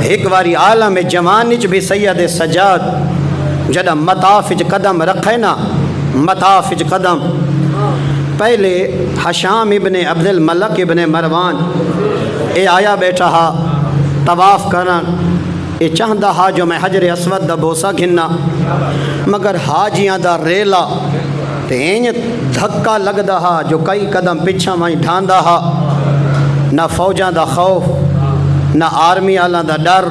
ایک واری عالم جوانچ بھی سید سجاد جدہ مطاف قدم رکھے نا، مطاف قدم پہلے حشام ابن عبد الملک ابن مروان اے آیا بیٹھا ہا طواف کرن، اے چاہندہ ہا جو میں حجر اسود دا بوسا گھننا، مگر حاجیاں دا ریلا تے اینج دھکا لگدا ہا جو کئی قدم پچھا وہیں ڈھاندا ہا، نہ فوجاں دا خوف، نہ آرمی آلاں دا ڈر،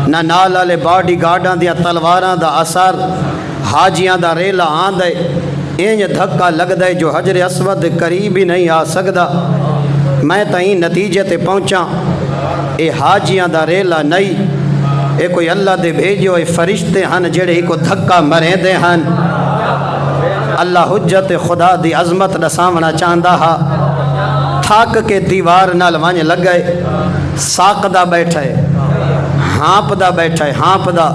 نہ نال والے باڈی گارڈاں دیا تلواراں دا اثر، حاجیاں دا ریلا آندے اینج دھکا لگدا جو حجر اسود قریب ہی نہیں آ سکدا۔ میں تائیں نتیجے تے پہنچا اے حاجیاں دا ریلا نہیں، اے کوئی اللہ دے بھیجو اے فرشتے ہن جڑے ہی کو دھکا مرے دے ہن۔ اللہ حجت خدا دی عظمت دسامنا چاہندہ ہا، تھاک کے دیوار نال ونج لگئے، ساق دا بیٹھے، ہانپ دا بیٹھے، ہانپ دا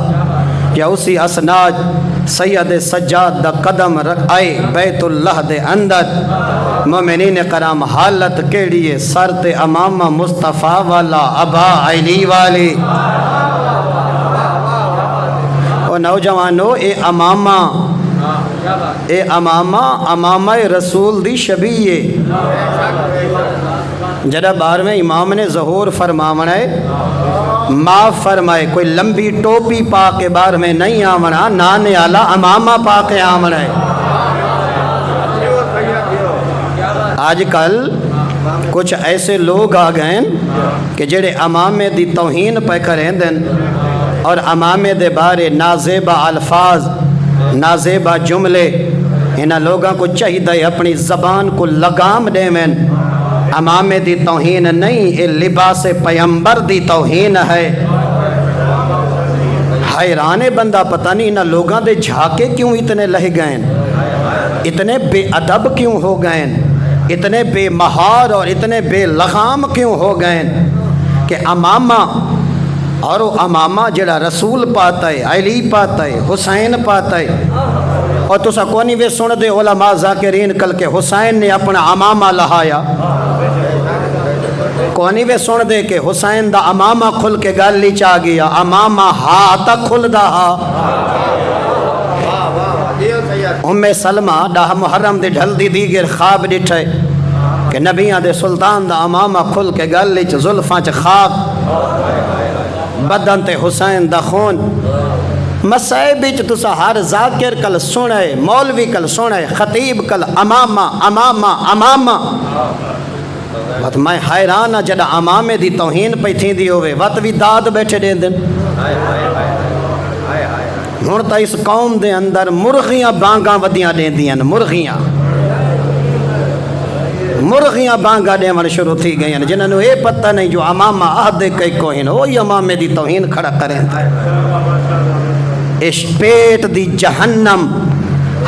یا اسی اسناج سید سجاد دا قدم آئے بیت اللہ دے اندر۔ مومنین کرام حالت کیڑی ہے، سر تے امامہ مصطفیٰ والا ابا علی والی۔ او نوجوانو اے امامہ، اے امامہ رسول دی شبیہ جدہ بار میں امام نے ظہور فرماونا ہے، معاف فرمائے، کوئی لمبی ٹوپی پا کے بار میں نہیں آمنا، نانے آلہ امامہ پا کے آمنا ہے۔ آج کل کچھ ایسے لوگ آ گئے کہ جڑے امامے دی توہین پہ کریں دن اور امامے دے بارے نازیبہ الفاظ، نازیبہ جملے، انہاں لوگاں کو چاہیے اپنی زبان کو لگام دے میں۔ امامے دی توہین نہیں، اے لباس پیمبر دی توہین ہے۔ حیرانے بندہ پتہ نہیں انہاں لوگاں دے جھاکے کیوں اتنے لہ گئے، اتنے بے ادب کیوں ہو گئے، اتنے بے مہار اور اتنے بے لغام کیوں ہو گئے کہ امامہ اور وہ امامہ جڑا رسول پاتا ہے، علی پاتا ہے، حسین پاتا ہے، اور تسا کونی وے سن دے علماء ذاکرین کل کے حسین نے اپنا امامہ لہایا، کونی وے سن دے کہ حسین دا امامہ کھل کے گالی چاہ گیا، امامہ ہاں تک کھل دا ہا۔ ام سلمہ ڈاہ محرم دے ڈھل دی دیگر خواب ڈٹھے کہ نبیاں دے سلطان دا امامہ کھل کے گالی چ زلفاں چ خاک، بدن تے حسین دا خون۔ مسائب چ تسا ہر ذاکر کل سنے، مولوی کل سنے، خطیب کل امامہ امامہ امامہ۔ وقت میں حیران جڑا امامے دی توہین پہ تھی دی ہوئے وقت بھی داد بیٹھے دیں دن۔ ہن تا اس قوم دے اندر مرغیاں بانگاں ودیاں دیں دیاں، مرغیاں بانگاں دیں شروع تھی گئی ہیں، جنہوں نے یہ پتہ نہیں جو امامہ عہد کئی کوہین وہی امامے دی توہین کھڑا کریں تھے۔ اس پیٹ دی جہنم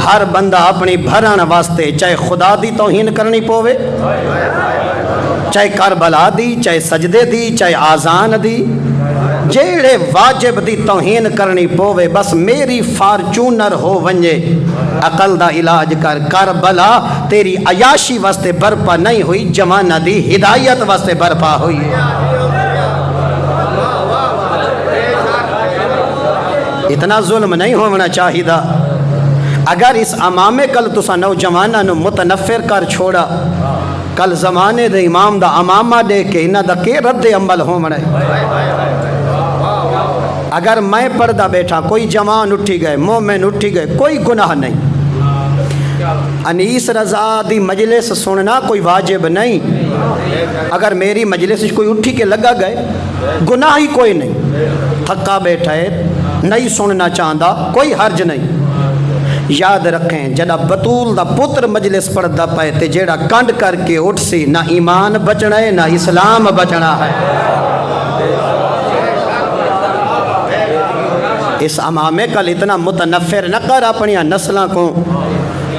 ہر بندہ اپنی بھرن واسطے چاہے خدا دی توہین کرنی پوے، چاہے کربلا دی، چاہے سجدے دی، چاہے آزان دی، جیڑے واجب دی توہین کرنی پوے، بس میری فارچونر ہو ونجے عقل دا علاج کر۔ کربلا تیری عیاشی واسطے برپا نہیں ہوئی، جمانہ دی ہدایت واسطے برپا ہوئی۔ اتنا ظلم نہیں ہونا چاہیدہ۔ اگر اس امامے کل تسا نوجوانہ نو متنفر کر چھوڑا، کل زمانے دے امام دا امامہ دے کے انہ دا کے رد عمل ہو مڑے۔ اگر میں پردہ بیٹھا، کوئی جوان اٹھی گئے، مومن اٹھی گئے، کوئی گناہ نہیں۔ انیس رضا دی مجلس سننا کوئی واجب نہیں۔ اگر میری مجلس کوئی اٹھی کے لگا گئے، گناہ ہی کوئی نہیں۔ تھکا بیٹھا ہے، نہیں سننا چاہتا، کوئی حرج نہیں۔ یاد رکھیں جڑا بطول دا پتر مجلس پڑھدا پائے تے جیڑا کنڈ کر کے اٹھ سی، نہ ایمان بچنا ہے نہ اسلام بچنا ہے۔ اس امامے کل اتنا متنفر نہ کر اپنی نسلوں کو،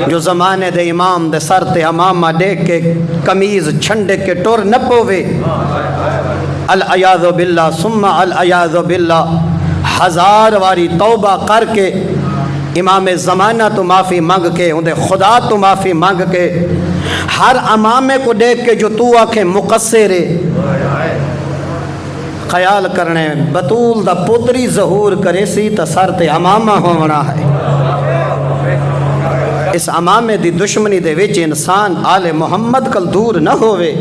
جو زمانے دے امام دے سر تے امامہ دیکھ کے کمیز چھنڈے کے ٹور نہ پوے۔ العیاذ باللہ ثم العیاذ باللہ، ہزار واری توبہ کر کے امام زمانہ تو معافی مانگ کے، اندے خدا تو معافی مانگ کے، ہر امامے کو دیکھ کے جو تو آنکھیں مقصر ہے، خیال کرنے بطول دا پتری ظہور کرے سی تا سر تے امامہ ہونا ہے. اس امامے دی دشمنی دے وچ انسان آل محمد کل دور نہ ہوئے،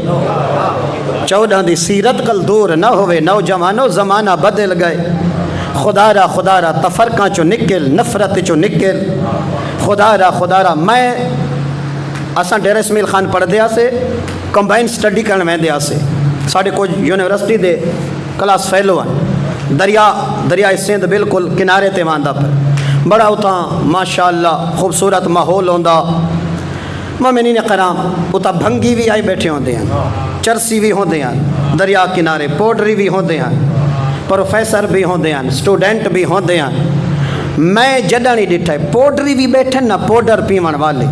14 دی سیرت کل دور نہ ہوئے. نوجوانوں زمانہ بدل گئے. خدا را تفرقاں چو نکل، نفرت چو نکل. خدا را میں اساں ڈیرہ اسماعیل خان پڑھ دیا سے کمبائن سٹڈی کرنے میں دیا سے. ساڑھے کچھ یونیورسٹی دے کلاس فیلو ہیں. دریائے سندھ بالکل کنارے تے ماندہ پر بڑا اتاں ماشاءاللہ خوبصورت ماحول ہوندا. مومنین کرام اتاں بھنگی بھی آئی بیٹھے ہوندے ہیں، چرسی بھی ہوندے ہیں، دریا کنارے پوڈری بھی ہوندے ہیں، پروفیسر بھی ہوندے ہیں، سٹوڈنٹ بھی ہوندے ہیں. میں جڈا نہیں ڈٹھا ہے پوڈری بھی بیٹھے نہ پوڈر پیون والے،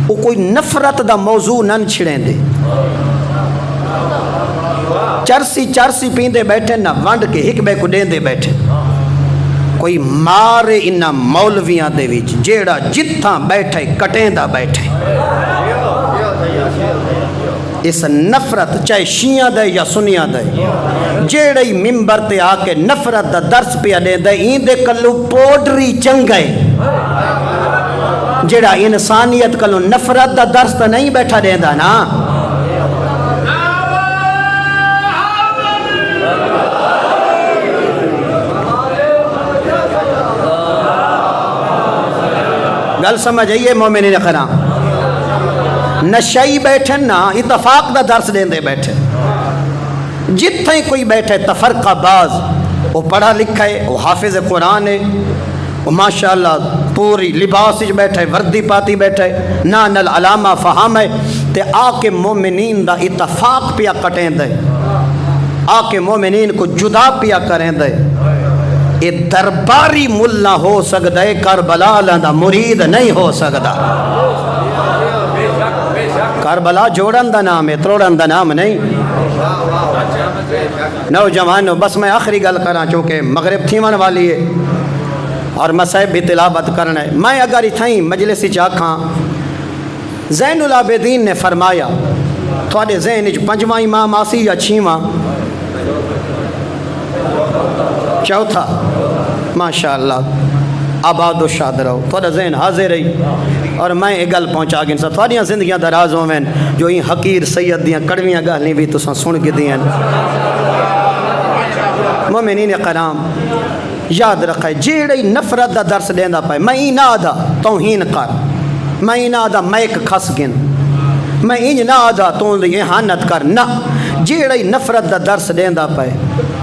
وہ کوئی نفرت دا موضوع نہ چھڑیں دے. چرسی پیندے بیٹھے نہ ونڈ کے ہک بے کو دین دے بیٹھے. کوئی مارے انہا مولویاں دے ویچ جیڑا جتھاں بیٹھے کٹیں دا بیٹھے. اس نفرت چاہے شیعہ دے یا سنیہ دے جیڑی ممبر تے آکے نفرت دا درس پیا دے دے این دے کلو پوڈری چنگے. جیڑا انسانیت کلو نفرت دا درس تا نہیں بیٹھا دے دا نا. گل سمجھ آئیے مومنین کرام. نشائی بیٹھے نا اتفاق دا درس دیں دے بیٹھے. جتنے کوئی بیٹھے تفرقہ باز، وہ پڑھا لکھا ہے، وہ حافظ قرآن ہے، وہ ماشاءاللہ پوری لباس بیٹھے، وردی پاتی بیٹھے، نان العلامہ فہم ہے. تے آکے مومنین دا اتفاق پیا کٹیں دے، آکے مومنین کو جدا پیا کریں دے. یہ درباری ملا ہو سکتا ہے، کربلا دا مرید نہیں ہو سکتا. کربلا جوڑن دا نام ہے، تروڑن دا نام نہیں. نوجوانوں بس میں آخری گل کراں چونکہ مغرب تھیون والی ہے اور مسائب بھی تلاوت کرنا ہے. میں اگر اتھائیں مجلسی چاکھاں زین العابدین نے فرمایا تھوڑے ذہن وچ 5واں امام آسی یا 6واں؟ چوتھا. ماشاءاللہ آباد و شاد رہو، تھوڑا ذہن حاضر رہی. اور میں ایک گل پہنچا گیا تھوڑیاں زندگیاں دراز ہوئیں جو ہی حقیر سید دیاں کڑویاں گالیں بھی تساں سن کے دیاں. مومنین کرام یاد رکھے جیڑی نفرت دا درس دیندا پائے میں ہی نہ آدھا توہین کر، میں ہی نہ آدھا میک کھس گن، میں ہی نہ آدھا تو احانت کر. نہ جیڑی نفرت دا درس دیندا پائے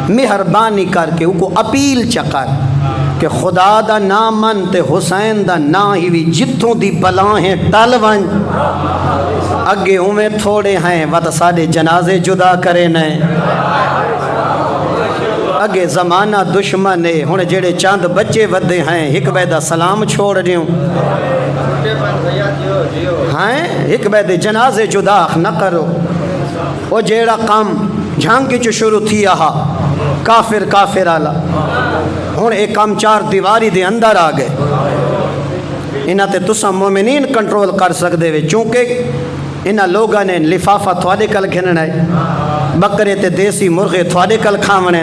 مہربانی کر کے ان کو اپیل چکر کہ خدا دا نام من تے حسین دا نا ہی بھی جتوں دی بلائیں ٹل ون اگے اویں تھوڑے ہیں وط ساڑے جنازے جدا کرے نئے. اگے زمانہ دشمن ہے ہن جڑے چاند بچے ودے ہیں ایک بیدہ سلام چھوڑ دیوں ہیں ایک بیدہ جنازے جدا نہ کرو. وہ جیڑا کام جھانکی چو شروع تھی آہا کافر آلا ہن ایک کام 4 دیواری دے اندر آ گئے. انہاں تے تساں مومنین کنٹرول کر سکدے وے چونکہ انہاں لوگاں نے لفافہ تھوڑے کل گھننا ہے، بکرے تے دیسی مرغے تھوڑے کل کھاونے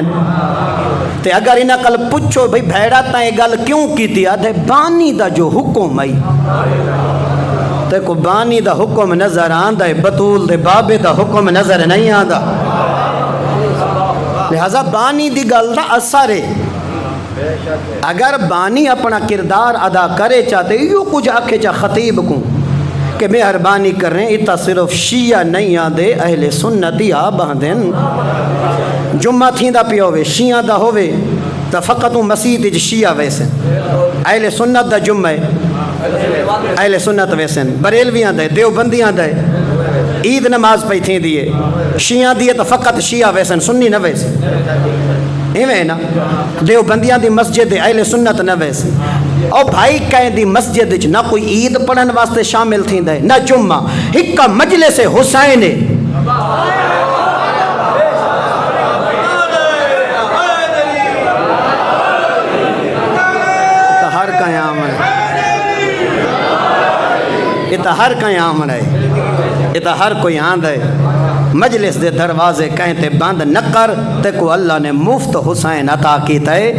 تے اگر انہاں کل پوچھو بھئی بھیڑا تاں یہ گل کیوں کیتی آدھے بانی دا جو حکم آئی تے کو بانی دا حکم نظر آندا ہے، بطول دے بابے دا حکم نظر نہیں آندا. لہذا بانی دی گل دا اثر ہے. اگر بانی اپنا کردار ادا کرے چاہتے یہ کچھ آکھے چاہ خطیب کو کہ مہربانی کر رہے ہیں اتنا صرف شیعہ نہیں آدھے اہل سنتی آ باندھن. جمعہ تھیں دا پیا ہوئے شیعہ دا ہوئے تا فقط مسیح تے شیعہ ویسے اہل سنت دا جمعہ ہے، اہل سنت ویسے بریلویاں دے دیوبندیاں دے عید نماز پہ تھیں دیئے، شیعہ دیئے تو فقط شیعہ ویسن سنی نہ ویسے ایویں نا. دیوبندیاں دی مسجد اہل سنت نہ ویسے. او بھائی کہیں دی مسجد نہ کوئی عید پڑھن واسطے شامل تھیں دے نہ جمعہ، ایک کا مجلس حسین ہے. ہر کہیں آمن ہے، یہ تو ہر کہیں آمن ہے، یہ تو ہر کوئی آند ہے. مجلس دے دروازے کہیں تے بند نہ کر تے کو اللہ نے مفت حسین عطا کیتا ہے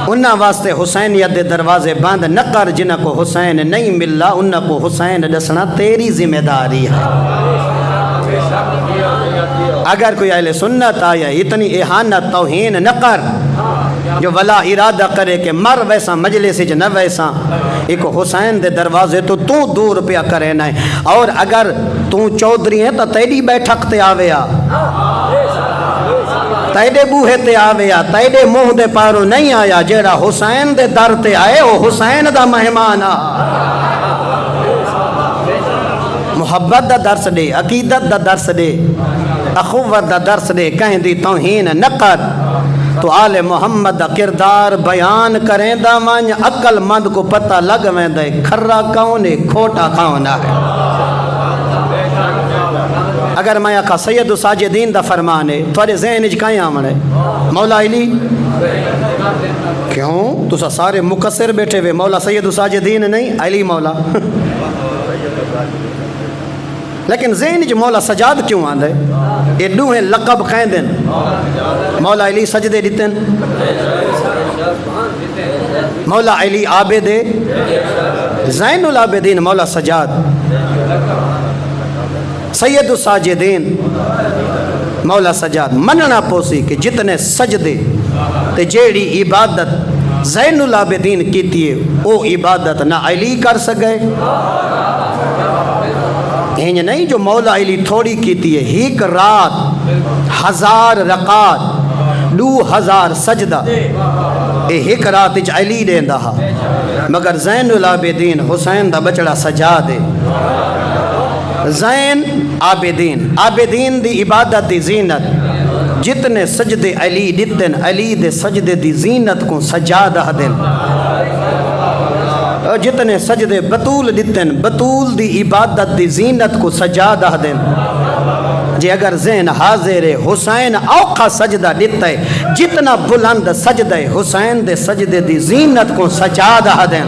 انہاں واسطے حسینیت دے دروازے بند نہ کر جنہاں کو حسین نہیں ملا انہاں کو حسین دسنا تیری ذمہ داری ہے اگر کوئی اہل سنت آیا اتنی احانت توہین نہ کر جو ولا ارادہ کرے کہ مر ویسا مجلس وچ نہ ویسا ایک حسین دے دروازے تو دور پیا کرے نہ اور اگر تو چودھری ہے تو تیری بیٹھک تے آویا تیرے بوہے تے آویا تیرے منہ دے پارو نہیں آیا جیڑا حسین دے در تے آئے وہ حسین دا مہمان آ محبت دا درس دے عقیدت دا درس دے اخوت دا درس دے کہیں دی توہین نہ کر تو آل محمد دا کردار بیان کریں دا مانج عقل مند کو پتہ لگ میں دے کھرا کون ہے کھوٹا کون ہے اگر میں آقا سید ساجدین دا فرمانے تھوڑے ذہن اچ کہیں آمنے مولا علی کیوں تو سارے مقصر بیٹھے ہوئے مولا سید ساجدین نہیں علی مولا لیکن ذہن اچ مولا سجاد کیوں آندے یہ دوہیں لقب کہیں دن مولا علی سجدے دیتن مولا علی عابد زین العابدین مولا سجاد سید الساجدین مولا سجاد مننا پوسی کہ جتنے سجدے تے جیڑی عبادت زین العابدین کیتی ہے وہ عبادت نہ علی کر سکے یہ نہیں جو مولا علی تھوڑی کیتی ہے ایک رات 1000 رکعت 2000 سجدہ ایک رات اچ علی دیندا ہا مگر زین العابدین حسین دا بچڑا سجاد ہے زین عابدین دی عبادت دی زینت جتنے سجدے علی دیتن علی دے سجدے دی زینت کو سجادہ دن جتنے سجدے بطول دیتن بطول دی عبادت دی زینت کو سجادہ دن جی اگر ذہن حاضر حسین اوکھا سجدہ دیتا ہے جتنا بلند سجدہ حسین دے سجدے دی زینت کو سجادہ دن